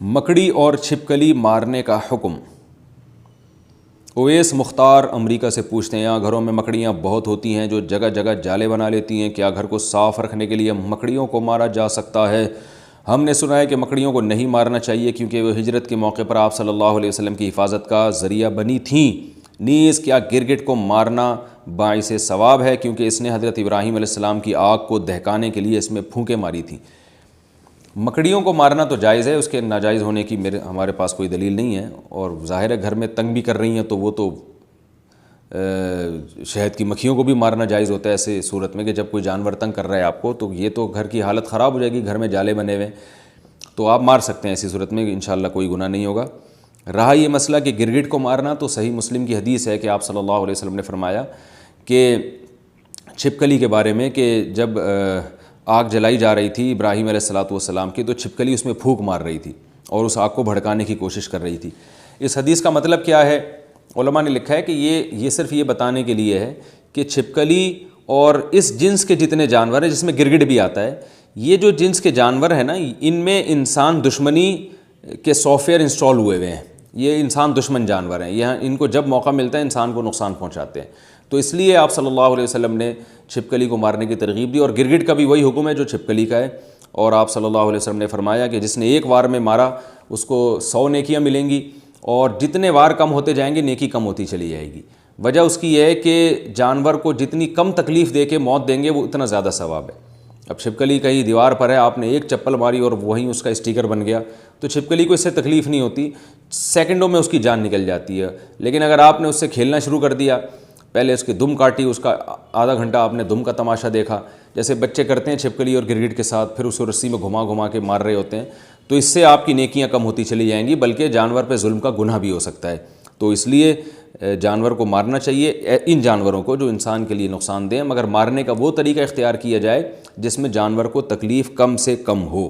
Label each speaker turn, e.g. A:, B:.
A: مکڑی اور چھپکلی مارنے کا حکم۔ اویس مختار امریکہ سے پوچھتے ہیں، یہاں گھروں میں مکڑیاں بہت ہوتی ہیں جو جگہ جگہ جالے بنا لیتی ہیں، کیا گھر کو صاف رکھنے کے لیے مکڑیوں کو مارا جا سکتا ہے؟ ہم نے سنا ہے کہ مکڑیوں کو نہیں مارنا چاہیے کیونکہ وہ ہجرت کے موقع پر آپ صلی اللہ علیہ وسلم کی حفاظت کا ذریعہ بنی تھیں۔ نیز کیا گرگٹ کو مارنا باعث ثواب ہے کیونکہ اس نے حضرت ابراہیم علیہ السلام کی آگ کو دہکانے کے لیے اس میں پھونکیں ماری تھیں؟ مکڑیوں کو مارنا تو جائز ہے، اس کے ناجائز ہونے کی ہمارے پاس کوئی دلیل نہیں ہے، اور ظاہر ہے گھر میں تنگ بھی کر رہی ہیں تو وہ تو شہد کی مکھیوں کو بھی مارنا جائز ہوتا ہے ایسے صورت میں کہ جب کوئی جانور تنگ کر رہا ہے آپ کو، تو یہ تو گھر کی حالت خراب ہو جائے گی، گھر میں جالے بنے ہوئے تو آپ مار سکتے ہیں، ایسی صورت میں انشاءاللہ کوئی گناہ نہیں ہوگا۔ رہا یہ مسئلہ کہ گرگٹ کو مارنا، تو صحیح مسلم کی حدیث ہے کہ آپ صلی اللہ علیہ وسلم نے فرمایا کہ چھپکلی کے بارے میں کہ جب آگ جلائی جا رہی تھی ابراہیم علیہ السلام کی، تو چھپکلی اس میں پھونک مار رہی تھی اور اس آگ کو بھڑکانے کی کوشش کر رہی تھی۔ اس حدیث کا مطلب کیا ہے؟ علماء نے لکھا ہے کہ یہ صرف یہ بتانے کے لیے ہے کہ چھپکلی اور اس جنس کے جتنے جانور ہیں، جس میں گرگٹ بھی آتا ہے، یہ جو جنس کے جانور ہیں نا، ان میں انسان دشمنی کے سافٹ ویئر انسٹال ہوئے ہوئے ہیں، یہ انسان دشمن جانور ہیں، یہ ان کو جب موقع ملتا ہے انسان کو نقصان پہنچاتے ہیں، تو اس لیے آپ صلی اللہ علیہ وسلم نے چھپکلی کو مارنے کی ترغیب دی، اور گرگٹ کا بھی وہی حکم ہے جو چھپکلی کا ہے، اور آپ صلی اللہ علیہ وسلم نے فرمایا کہ جس نے ایک وار میں مارا اس کو 100 نیکیاں ملیں گی، اور جتنے وار کم ہوتے جائیں گے نیکی کم ہوتی چلی جائے گی۔ وجہ اس کی یہ ہے کہ جانور کو جتنی کم تکلیف دے کے موت دیں گے وہ اتنا زیادہ ثواب ہے۔ اب چھپکلی کہیں دیوار پر ہے، آپ نے ایک چپل ماری اور وہیں اس کا اسٹیکر بن گیا، تو چھپکلی کو اس سے تکلیف نہیں ہوتی، سیکنڈوں میں اس کی جان نکل جاتی ہے۔ لیکن اگر آپ نے اس سے کھیلنا شروع کر دیا، پہلے اس کی دم کاٹی، اس کا آدھا گھنٹہ آپ نے دم کا تماشا دیکھا، جیسے بچے کرتے ہیں چھپکلی اور گرگٹ کے ساتھ، پھر اس کو رسی میں گھما گھما کے مار رہے ہوتے ہیں، تو اس سے آپ کی نیکیاں کم ہوتی چلی جائیں گی، بلکہ جانور پہ ظلم کا گناہ بھی ہو سکتا ہے۔ تو اس لیے جانور کو مارنا چاہیے، ان جانوروں کو جو انسان کے لیے نقصان دیں، مگر مارنے کا وہ طریقہ اختیار کیا جائے جس میں جانور کو تکلیف کم سے کم ہو۔